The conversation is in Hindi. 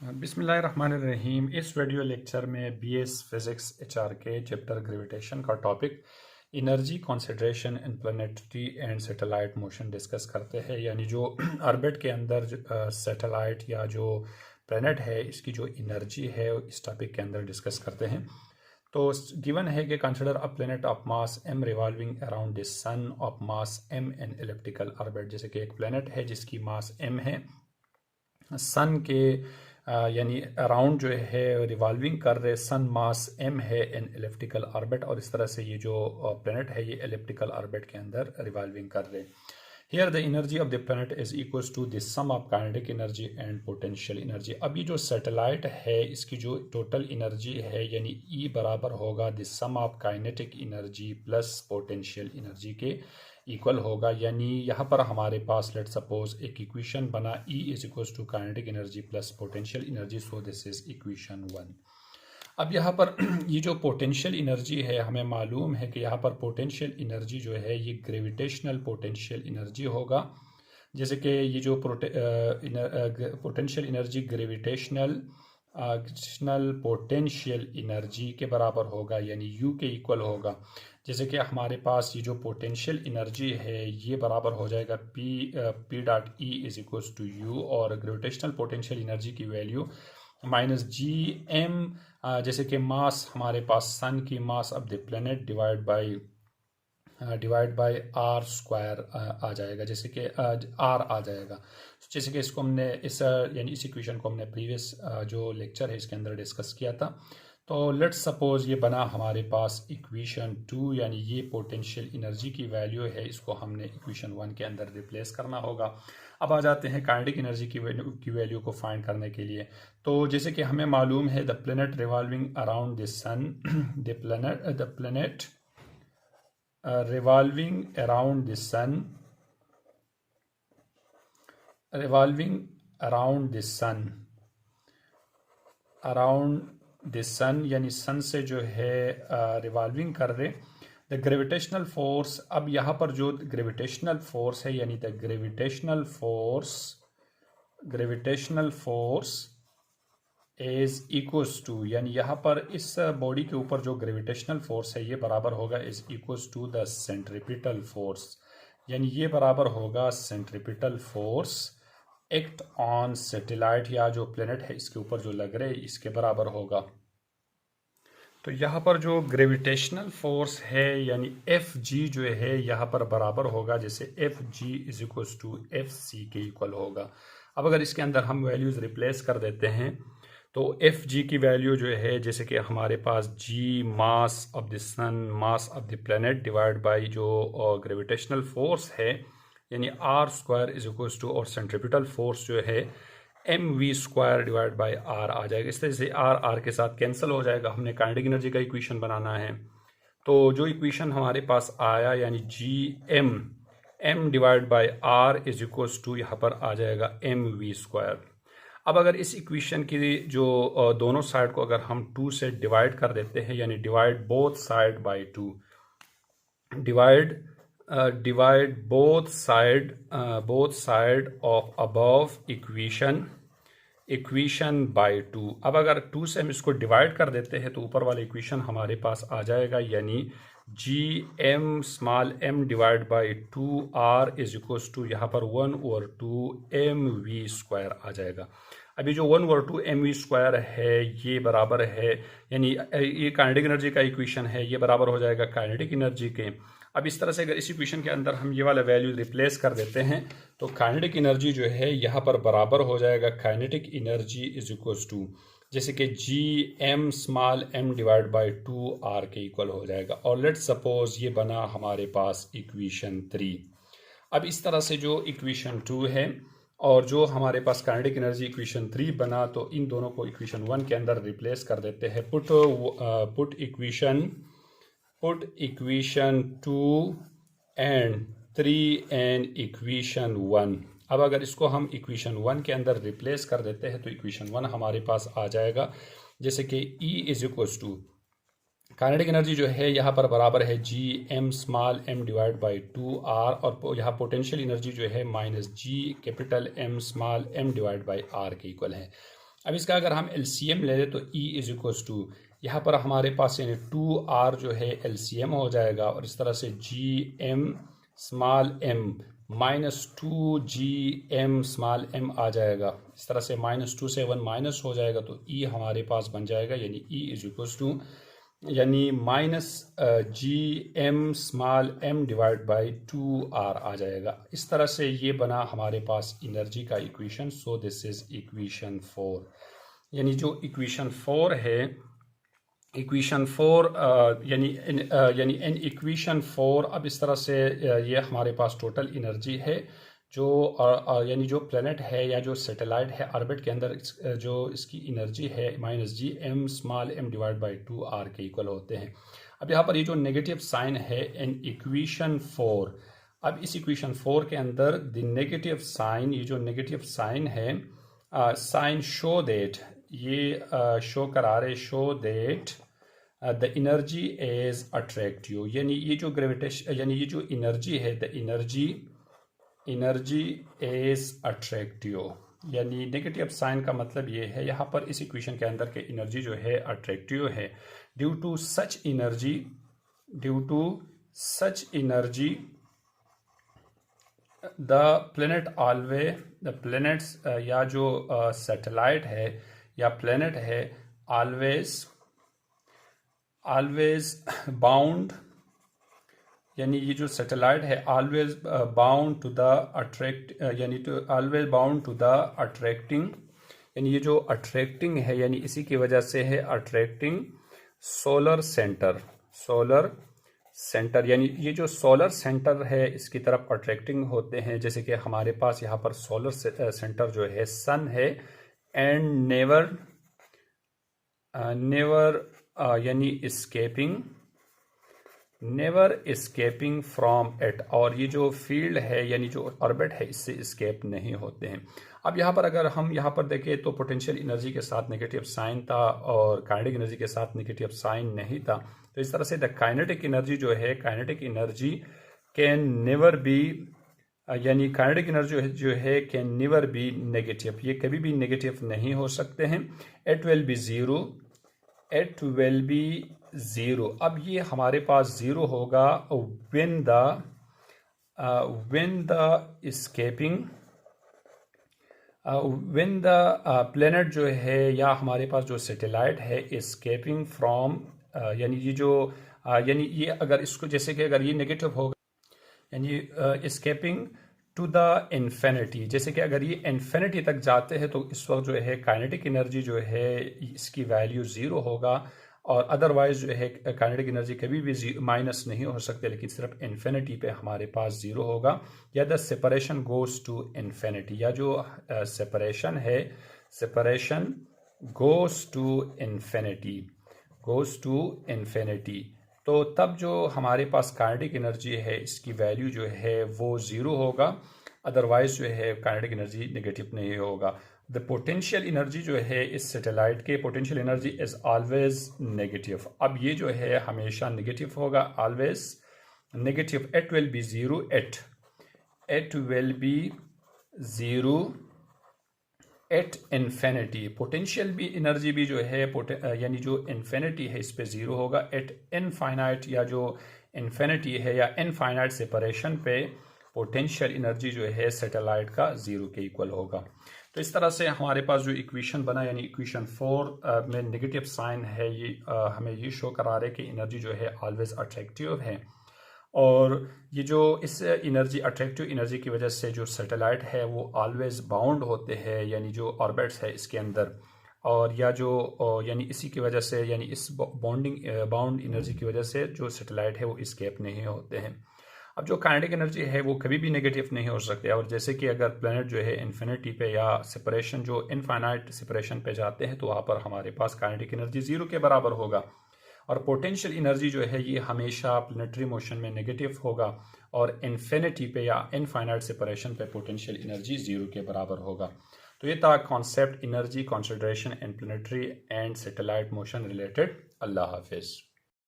बिस्मिल्लाहिर्रहमानिर्रहीम। इस वीडियो लेक्चर में बीएस फिज़िक्स एचआर के चैप्टर ग्रेविटेशन का topic energy consideration in planetary and satellite motion discuss करते हैं। यानी जो ऑर्बिट के अंदर सैटेलाइट या जो प्लैनेट है इसकी जो एनर्जी है इस टॉपिक के अंदर डिस्कस करते हैं। तो गिवन है कि consider a planet of mass m revolving around the son of mass m in elliptical orbit. जैसे कि एक प्लैनेट है जिसकी मास m है, सन के यानी अराउंड जो है रिवॉल्विंग कर रहे, सन मास m है इन एलिप्टिकल ऑर्बिट, और इस तरह से ये जो प्लैनेट है ये एलिप्टिकल ऑर्बिट के अंदर रिवॉल्विंग कर रहे। Here the energy of the planet is equals to the sum of kinetic energy and potential energy. अब ये जो सैटेलाइट है इसकी जो टोटल एनर्जी है यानी E बराबर होगा the sum of kinetic energy plus potential energy के इक्वल होगा। यानी यहाँ पर हमारे पास लेट सपोज एक इक्वेशन बना E is equals to kinetic energy plus potential energy, so this is equation 1। अब यहाँ पर ये जो पोटेंशियल एनर्जी है हमें मालूम है कि यहाँ पर पोटेंशियल एनर्जी जो है ये ग्रेविटेशनल पोटेंशियल एनर्जी होगा। जैसे कि ये जो potential energy gravitational potential energy के बराबर होगा, यानी U के इक्वल होगा। जैसे कि हमारे पास ये जो पोटेंशियल एनर्जी है ये बराबर हो जाएगा P dot E is equals to U, और ग्रेविटेशनल पोटेंशियल एनर्जी की वैल्यू माइनस GM, जैसे कि मास हमारे पास सन की mass of the planet divide by R square आ जाएगा, जैसे कि R आ जाएगा। जैसे कि इसको हमने यानी इस इक्वेशन को हमने प्रीवियस जो लेक्चर है इसके अंदर डिस्कस किया था। तो लेट्स सपोज ये बना हमारे पास इक्वेशन 2, यानी ये पोटेंशियल एनर्जी की वैल्यू है, इसको हमने इक्वेशन 1 के अंदर रिप्लेस करना होगा। अब आ जाते हैं काइनेटिक एनर्जी की वैल्यू को फाइंड करने के लिए। तो जैसे कि हमें मालूम है the planet revolving around the sun, the planet revolving around the sun, यानी सन से जो है रिवॉल्विंग कर रहे द ग्रेविटेशनल फोर्स। अब यहाँ पर जो ग्रेविटेशनल फोर्स है यानी the gravitational force is equals to, यानी यहाँ पर इस बॉडी के ऊपर जो ग्रेविटेशनल फोर्स है ये बराबर होगा is equals to the centripetal force, यानी ये बराबर होगा centripetal force act on satellite या जो प्लैनेट है इसके ऊपर जो लग रहे इसके बराबर होगा। तो यहाँ पर जो ग्रेविटेशनल फोर्स है यानी Fg जो है यहाँ पर बराबर होगा, जैसे Fg is equals to Fc के इक्वल होगा। अब अगर इसके अंदर हम वैल्यूज रिप्लेस कर देते हैं तो Fg की वैल्यू जो है, जैसे कि हमारे पास G mass of the sun, mass of the planet divide by जो ग्रेविटेशनल फोर्स है यानी R square is equals to, और सेंट्रीपिटल फोर्स जो है mv square divide by R आ जाएगा। इस तरह से R के साथ कैंसिल हो जाएगा। हमने काइनेटिक एनर्जी का इक्वेशन बनाना है, तो जो इक्वेशन हमारे पास आया यानी m divide by R is equals to यहाँ पर आ जाएगा mv स्क्वायर। अब अगर इस इक्वेशन की जो दोनों साइड को अगर हम 2 से डिवाइड कर देते हैं, यानी divide both side by 2, divide both side of above equation by 2। अब अगर 2 से हम इसको डिवाइड कर देते हैं तो ऊपर वाला इक्वेशन हमारे पास आ जाएगा, यानी GM small m divide by 2R is equals to यहाँ पर 1/2 mv स्क्वायर आ जाएगा। अभी जो 1/2 mv स्क्वायर है ये बराबर है, यानी ये काइनेटिक एनर्जी का इक्वेशन है, ये बराबर हो जाएगा काइनेटिक एनर्जी के। अब इस तरह से अगर इस इक्वेशन के अंदर हम ये वाला वैल्यू रिप्लेस कर देते हैं तो काइनेटिक एनर्जी जो है यहाँ पर बराबर हो जाएगा kinetic energy is equals to, जैसे कि GM small m divide by 2R के इक्वल हो जाएगा। और लेट सपोज ये बना हमारे पास इक्वेशन 3। अब इस तरह से जो इक्वेशन 2 है और जो हमारे पास काइनेटिक एनर्जी इक्वेशन 3 बना, तो इन दोनों को इक्वेशन 1 के अंदर रिप्लेस कर देते हैं। Put equation 2 and 3 and equation 1। अब अगर इसको हम इक्वेशन 1 के अंदर रिप्लेस कर देते हैं तो इक्वेशन 1 हमारे पास आ जाएगा, जैसे कि E is equals to kinetic energy जो है यहाँ पर बराबर है GM small m divide by 2R, और यहाँ पोटेंशियल एनर्जी जो है minus G capital M small m divide by R के इक्वल है। अब इसका अगर हम एलसीएम ले लें तो E इज इक्वल्स टू, यहाँ पर हमारे पास यानी 2R जो है एलसीएम हो जाएगा, और इस तरह से GM small m minus 2GM small m आ जाएगा। इस तरह से -2 से 1 माइनस हो जाएगा तो E हमारे पास बन जाएगा, यानी E इज इक्वल्स टू यानी -GM small m divide by 2R आ जाएगा। इस तरह से ये बना हमारे पास एनर्जी का equation. So this is equation 4। यानी जो इक्वेशन 4 है, इक्वेशन 4 यानी इन इक्वेशन 4, अब इस तरह से ये हमारे पास टोटल एनर्जी है जो यानी जो प्लेनेट है या जो सैटेलाइट है ऑर्बिट के अंदर, जो इसकी एनर्जी है -GM small m divide by 2R के इक्वल होते हैं। अब यहाँ पर ये जो नेगेटिव साइन है इन इक्वेशन 4, अब इस इक्वेशन 4 के अंदर द नेगेटिव साइन, ये जो नेगेटिव साइन है, साइन शो दैट, ये शो करा रहे, show that the energy is attractive, यानी ये जो ग्रेविटेशन, यानी ये जो एनर्जी है, द एनर्जी इज अट्रैक्टिव, यानी नेगेटिव साइन का मतलब ये है यहाँ पर इस इक्वेशन के अंदर के एनर्जी जो है अट्रैक्टिव है। Due to such energy the planets या जो सैटेलाइट है या प्लेनेट है ऑलवेज बाउंड, यानी ये जो सैटेलाइट है always bound to the attracting, यानी ये जो अट्रैक्टिंग है, यानी इसी की वजह से है अट्रैक्टिंग सोलर सेंटर, यानी ये जो सोलर सेंटर है इसकी तरफ अट्रैक्टिंग होते हैं। जैसे कि हमारे पास यहाँ पर सोलर सेंटर जो है सन है, एंड नेवर यानी एस्केपिंग फ्रॉम इट, और ये जो फील्ड है यानी जो ऑर्बिट है इससे एस्केप नहीं होते हैं। अब यहाँ पर अगर हम यहाँ पर देखें तो पोटेंशियल एनर्जी के साथ नेगेटिव साइन था और काइनेटिक एनर्जी के साथ नेगेटिव साइन नहीं था। तो इस तरह से द काइनेटिक एनर्जी जो है, kinetic energy can never be, यानी काइनेटिक एनर्जी जो है कैन नेवर बी नेगेटिव, ये कभी भी नेगेटिव नहीं हो सकते हैं। It will be zero. अब ये हमारे पास ज़ीरो होगा व्हेन द प्लेनेट जो है या हमारे पास जो सैटेलाइट है एस्केपिंग फ्रॉम, यानी ये जो यानी ये अगर इसको जैसे कि अगर ये नेगेटिव होगा, यानी एस्केपिंग टू द इन्फिनिटी, जैसे कि अगर ये इन्फिनिटी तक जाते हैं तो इस वक्त जो है काइनेटिक एनर्जी जो है इसकी वैल्यू ज़ीरो होगा, और अदरवाइज जो है काइनेटिक एनर्जी कभी भी माइनस नहीं हो सकते, लेकिन सिर्फ इन्फिनिटी पे हमारे पास ज़ीरो होगा। या the separation goes to infinity, या जो सेपरेशन है, सेपरेशन गोज़ टू इन्फिनिटी, तो तब जो हमारे पास काइनेटिक एनर्जी है इसकी वैल्यू जो है वो ज़ीरो होगा, अदरवाइज जो है काइनेटिक एनर्जी नेगेटिव नहीं होगा। द पोटेंशियल एनर्जी जो है इस सैटेलाइट के, potential energy is always negative. अब ये जो है हमेशा नेगेटिव होगा, always negative. It will be zero, it will be zero at infinity. Potential भी एनर्जी भी जो है यानी जो इन्फिनिटी है इस पे ज़ीरो होगा। एट इनफाइनाइट या जो इन्फिनिटी है या इनफाइनाइट सेपरेशन पे पोटेंशियल एनर्जी जो है सैटेलाइट का ज़ीरो के इक्वल होगा। तो इस तरह से हमारे पास जो इक्वेशन बना, यानी इक्वेशन 4 में नेगेटिव साइन है, ये हमें ये शो करा रहे कि एनर्जी जो है ऑलवेज अट्रैक्टिव है, और ये जो इस एनर्जी अट्रैक्टिव एनर्जी की वजह से जो सैटेलाइट है वो ऑलवेज बाउंड होते हैं, यानी जो ऑर्बिट्स है इसके अंदर, और या जो यानी इसी की वजह से, यानी इस बाउंड एनर्जी की वजह से जो सैटेलाइट है वो एस्केप नहीं होते हैं। अब जो काइनेटिक एनर्जी है वो कभी भी नेगेटिव नहीं हो सकते, और जैसे कि अगर प्लैनेट जो है इन्फिनिटी पे या सेपरेशन जो इनफाइनाइट सेपरेशन पे जाते हैं तो वहाँ पर हमारे पास काइनेटिक एनर्जी ज़ीरो के बराबर होगा, और पोटेंशियल एनर्जी जो है ये हमेशा प्लैनेटरी मोशन में नेगेटिव होगा, और इन्फिनिटी पे या इनफाइनाइट सेपरेशन पे पोटेंशियल एनर्जी ज़ीरो के बराबर होगा। तो ये था concept energy consideration in planetary and satellite motion related. अल्लाह हाफिज़।